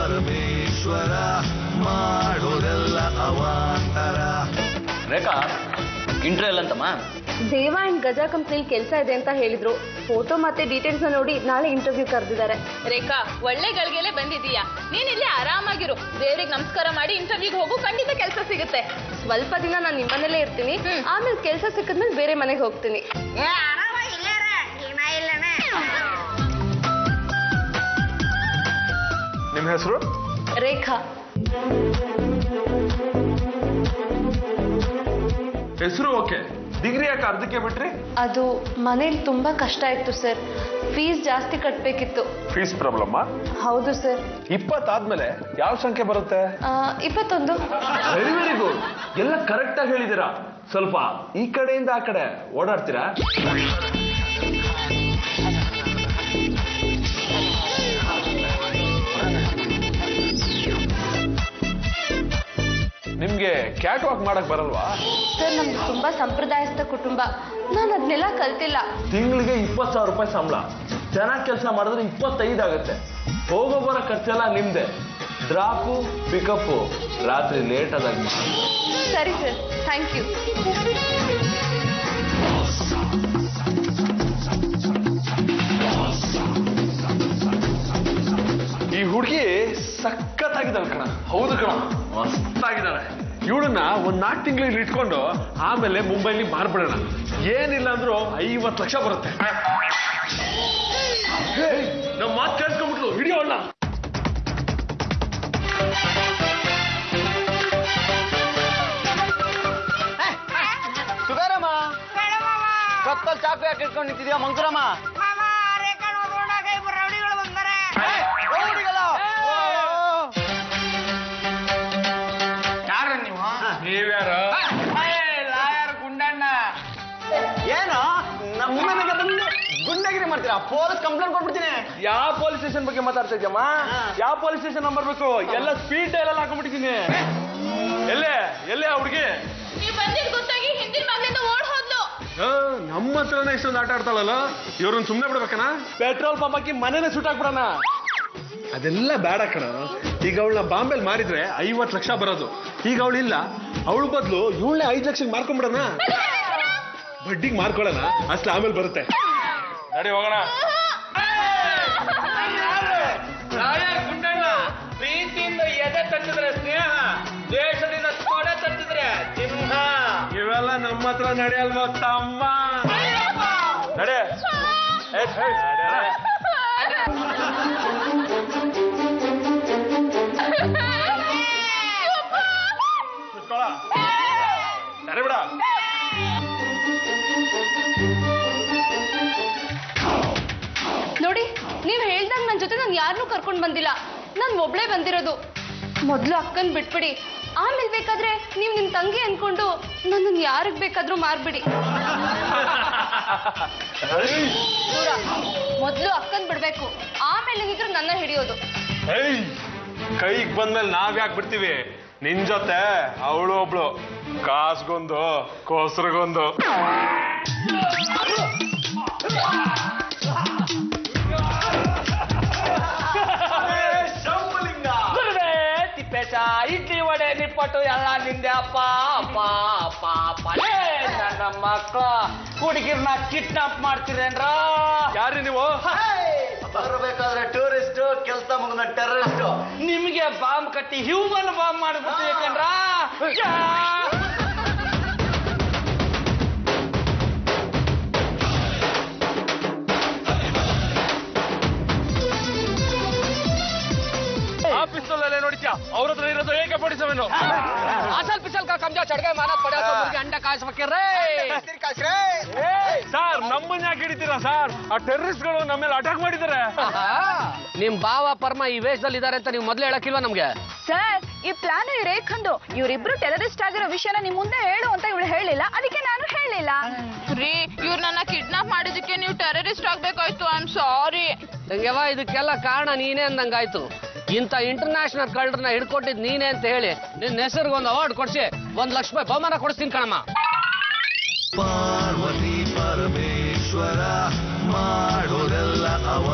ಪರಮೇಶ್ವರ ಮಾಡೋದೆಲ್ಲ ಅವಾಂತರ. ರೇಖಾ ಇಂಟರ್ವ್ಯೂ ಅಂತಮ್ಮ ದೇವ ಅಂಡ್ ಗಜಾ ಕಂಪ್ನಿಲಿ ಕೆಲಸ ಇದೆ ಅಂತ ಹೇಳಿದ್ರು. ಫೋಟೋ ಮತ್ತೆ ಡೀಟೇಲ್ಸ್ ನೋಡಿ ನಾಳೆ ಇಂಟರ್ವ್ಯೂ ಕರೆದಿದ್ದಾರೆ. ರೇಖಾ ಒಳ್ಳೆ ಗಳಿಗೆಲೆ ಬಂದಿದ್ದೀಯಾ, ನೀನ್ ಇಲ್ಲಿ ಆರಾಮಾಗಿರು. ದೇವ್ರಿಗೆ ನಮಸ್ಕಾರ ಮಾಡಿ ಇಂಟರ್ವ್ಯೂಗೆ ಹೋಗು, ಖಂಡಿತ ಕೆಲಸ ಸಿಗುತ್ತೆ. ಸ್ವಲ್ಪ ದಿನ ನಾನು ನಿಮ್ಮನೇಲೇ ಇರ್ತೀನಿ, ಆಮೇಲೆ ಕೆಲಸ ಸಿಕ್ಕಿದ್ಮೇಲೆ ಬೇರೆ ಮನೆಗೆ ಹೋಗ್ತೀನಿ. ನಿಮ್ಮ ಹೆಸರು? ರೇಖಾ. ಹೆಸರು ಓಕೆ, ಡಿಗ್ರಿ ಯಾಕೆ ಅರ್ಧಕ್ಕೆ ಬಿಟ್ರಿ? ಅದು ಮನೇಲಿ ತುಂಬಾ ಕಷ್ಟ ಇತ್ತು ಸರ್, ಫೀಸ್ ಜಾಸ್ತಿ ಕಟ್ಟಬೇಕಿತ್ತು. Fees problem? ಹೌದು ಸರ್. 20 ಆದ್ಮೇಲೆ ಯಾವ ಸಂಖ್ಯೆ ಬರುತ್ತೆ? 21. ವೆರಿ ವೆರಿ ಗುಡ್, ಎಲ್ಲ ಕರೆಕ್ಟ್ ಆಗಿ ಹೇಳಿದಿರಾ. ಸ್ವಲ್ಪ ಈ ಕಡೆಯಿಂದ ಆ ಕಡೆ ಓಡಾಡ್ತೀರಾ? ನಿಮ್ಗೆ ಕ್ಯಾಟ್ ವಾಕ್ ಮಾಡಕ್ ಬರಲ್ವಾ? ಸರ್ ನಮ್ದು ತುಂಬಾ ಸಂಪ್ರದಾಯಸ್ಥ ಕುಟುಂಬ, ನಾನು ಅದನ್ನೆಲ್ಲ ಕಲ್ತಿಲ್ಲ. ತಿಂಗಳಿಗೆ 20,000 ರೂಪಾಯಿ ಸಂಬಳ, ಚೆನ್ನಾಗಿ ಕೆಲಸ ಮಾಡಿದ್ರೆ 25 ಆಗುತ್ತೆ. ಹೋಗೋ ಬರೋ ಖರ್ಚೆಲ್ಲ ನಿಮ್ದೆ. ಡ್ರಾಪು ಪಿಕಪ್ಪು ರಾತ್ರಿ ಲೇಟ್ ಆದಾಗ. ಸರಿ ಸರ್, ಥ್ಯಾಂಕ್ ಯು. ಈ ಹುಡುಗಿ ಸಖತ್ತಾಗಿದ್ದಾಳೆ ಕಣ. ಹೌದು ಕಣ, ಮಸ್ತಾಗಿದ್ದಾಳೆ. ಇವಳನ್ನ ಒಂದ್ 4 ತಿಂಗಳಿಗೆ ಇಟ್ಕೊಂಡು ಆಮೇಲೆ ಮುಂಬೈಲಿ ಮಾರ್ಬಿಡೋಣ. ಏನಿಲ್ಲ ಅಂದ್ರೂ 50 ಲಕ್ಷ ಬರುತ್ತೆ. ನಮ್ಮ ಮಾತು ಕೇಳಿಸ್ಕೊಂಡ್ಬಿಟ್ಲು, ಹಿಡಿಯೋಣ. ಸುಧಾರಮ್ಮ, ಕತ್ತಲ್ ಚಾಕು ಯಾಕೆ ಇಟ್ಕೊಂಡು ನಿಂತಿದ್ಯಾ ಮಂಕುರಮ್ಮ? ಯಾರ ನೀವು? ನೀವ್ಯಾರ? ಲಾಯರ್ ಗುಂಡಣ್ಣ. ಏನು ನಮ್ಮನೆಗೆ ಬಂದು ಗುಂಡಗಿರಿ ಮಾಡ್ತೀರಾ? ಪೊಲೀಸ್ ಕಂಪ್ಲೇಂಟ್ ಕೊಟ್ಬಿಡ್ತೀನಿ. ಯಾವ ಪೊಲೀಸ್ ಸ್ಟೇಷನ್ ಬಗ್ಗೆ ಮಾತಾಡ್ತಾ ಇದ್ಯಮ್ಮ? ಯಾವ ಪೊಲೀಸ್ ಸ್ಟೇಷನ್ ನಂಬರ್ ಬೇಕು? ಎಲ್ಲ ಸ್ಪೀಡ್ ಡೈಲ್ ಎಲ್ಲ ಹಾಕೊಂಡ್ಬಿಟ್ಟಿದ್ದೀನಿ. ಎಲ್ಲೇ ಆ ಹುಡುಗಿ? ನೀವ್ ಬಂದಿದ್ ಗೊತ್ತಾಗಿ ಹಿಂದಿನ ಮಗಳಿಂದ ಓಡ್ ಹೋದ್ಲು. ನಮ್ಮ ಹತ್ರನೇ ಇಷ್ಟೊಂದು ಆಟ ಆಡ್ತಾಳಲ್ಲ, ಇವ್ರನ್ನ ಸುಮ್ಮನೆ ಬಿಡ್ಬೇಕನ? ಪೆಟ್ರೋಲ್ ಪಂಪ್ ಹಾಕಿ ಮನೇನೆ ಸುಟ್ಟಾಕ್ಬಿಡೋಣ. ಅದೆಲ್ಲ ಬೇಡ ಕಣ. ಈಗ ಅವಳನ್ನ ಬಾಂಬೆಲ್ ಮಾರಿದ್ರೆ 50 ಲಕ್ಷ ಬರೋದು. ಈಗ ಅವಳಿಲ್ಲ, ಅವಳ ಬದಲು ಇವಳನ್ನೇ 5 ಲಕ್ಷಕ್ಕೆ ಮಾರ್ಕೊಂಡ್ಬಿಡೋಣ. ಬಡ್ಡಿಗೆ ಮಾರ್ಕೊಳ್ಳೋಣ, ಅಷ್ಟು ಆಮೇಲೆ ಬರುತ್ತೆ. ನಡಿ ಹೋಗೋಣ. ಲಾಯರ್ ಗುಂಡಣ್ಣ, ಪ್ರೀತಿಯಿಂದ ಎದೆ ತಟ್ಟಿದ್ರೆ ಸ್ನೇಹ, ದ್ವೇಷದಿಂದ ತೊಡೆ ತಟ್ಟಿದ್ರೆ ಸಿಂಹ. ಇವೆಲ್ಲ ನಮ್ಮ ಹತ್ರ ನಡೆಯಲ್ವ ತಮ್ಮ? ನಡೆ. ಸರಿ ಬಿಡ. ನೋಡಿ, ನೀವು ಹೇಳ್ದಾಗ ನನ್ನ ಜೊತೆ ನಾನು ಯಾರನ್ನೂ ಕರ್ಕೊಂಡು ಬಂದಿಲ್ಲ, ನಾನು ಒಬ್ಳೇ ಬಂದಿರೋದು. ಮೊದಲು ಅಕ್ಕನ್ ಬಿಟ್ಬಿಡಿ, ಆಮೇಲೆ ಬೇಕಾದ್ರೆ ನೀವು ನಿಮ್ ತಂಗಿ ಅನ್ಕೊಂಡು ನನ್ನನ್ನು ಯಾರಿಗ್ ಬೇಕಾದ್ರೂ ಮಾರ್ಬಿಡಿ. ಮೊದಲು ಅಕ್ಕನ್ ಬಿಡ್ಬೇಕು, ಆಮೇಲೆ ಏನಿದ್ರು ನನ್ನ ಹಿಡಿಯೋದು. ಕೈಗೆ ಬಂದ್ಮೇಲೆ ನಾವ್ ಯಾಕೆ ಬಿಡ್ತೀವಿ? ನಿನ್ ಜೊತೆ ಅವಳು ಒಬ್ಳು, ಕಾಸ್ಗೊಂದು ಕೋಸ್ರಿಗೊಂದು. ತಿಪ್ಪೇಶ, ಇಡ್ಲಿ ವಡೆ ನಿಪ್ಪಟ್ಟು ಎಲ್ಲ ನಿಂದೆ ಅಪ್ಪ ಅಪ್ಪ ಅಪ್ಪ ಅಪ್ಪ. ನನ್ನ ಮಕ್ಕಳ ಹುಡುಗಿರ್ನ ಕಿಡ್ನಾಪ್ ಮಾಡ್ತೀರೇನ್ರ? ಯಾರು ನೀವು? ಬರಬೇಕಾದ್ರೆ ಟೂರಿಸ್ಟ್, ಕೆಲಸ ಮುಗಿದ ಟೆರರಿಸ್ಟ್. ನಿಮ್ಗೆ ಬಾಂಬ್ ಕಟ್ಟಿ ಹ್ಯೂಮನ್ ಬಾಂಬ್ ಮಾಡ್ಬಿಡ್ತೀರೇಕಂದ್ರ? ಆಫೀಸಲ್ಲೇ ನೋಡಿದ್ಯಾ? ಅವ್ರ ಹತ್ರ ಇರೋದು AK-47. ಅಸಲ್ ಪಿಸಲ್ ಕಾ ಕಮ್ಜಾ ಚಡ್ಗೆ ಮಾನ ಪಡ್ಯಾ ತೋ ಮುರ್ಗೆ ಅಂಡ ಕಾಯಿಸ್ಬೇಕ್ರೆ. ಸರ್, ನಮ್ಮನ್ನ ಯಾಕೆ ಹಿಡಿತೀರಾ ಸರ್? ಆ ಟೆರರಿಸ್ಟ್ಗಳು ನಮ್ಮ ಮೇಲೆ ಅಟ್ಯಾಕ್ ಮಾಡಿದ್ದಾರೆ. ನಿಮ್ ಭಾವ ಪರ್ಮ ಈ ವೇಷದಲ್ಲಿ ಇದಾರೆ ಅಂತ ನೀವು ಮೊದಲೇ ಹೇಳಕ್ಕಿಲ್ವಾ ನಮ್ಗೆ? ಸರ್, ಈ ಪ್ಲಾನ್ ರೇಖಂದು. ಇವರಿಬ್ರು ಟೆರರಿಸ್ಟ್ ಆಗಿರೋ ವಿಷಯನ ನಿಮ್ ಮುಂದೆ ಹೇಳು ಅಂತ ಇವಳು ಹೇಳಿಲ್ಲ, ಅದಕ್ಕೆ ನಾನು ಹೇಳಿಲ್ಲ. ರೀ, ಇವ್ರು ನನ್ನ ಕಿಡ್ನಾಪ್ ಮಾಡಿದಕ್ಕೆ ನೀವು ಟೆರರಿಸ್ಟ್ ಆಗ್ಬೇಕಾಯ್ತು. I am sorry. ತಂಗೆವಾ, ಇದಕ್ಕೆಲ್ಲ ಕಾರಣ ನೀನೇ ಅಂದಂಗಾಯ್ತು. ಇಂಥ ಇಂಟರ್ನ್ಯಾಷನಲ್ ಕಳ್ಳರನ್ನ ಹಿಡ್ಕೊಟ್ಟಿದ್ ನೀನೇ ಅಂತ ಹೇಳಿ ನಿನ್ನ ಹೆಸರಿಗೊಂದು ಅವಾರ್ಡ್ ಕೊಡ್ಸಿ 1 ಲಕ್ಷ ರೂಪಾಯಿ ಬಹುಮಾನ ಕೊಡಿಸ್ತೀನಿ ಕಣಮ್ಮ. ಪಾರ್ವತಿ ಪರಮೇಶ್ವರ ಮಾಡೋದೆಲ್ಲ ಅವ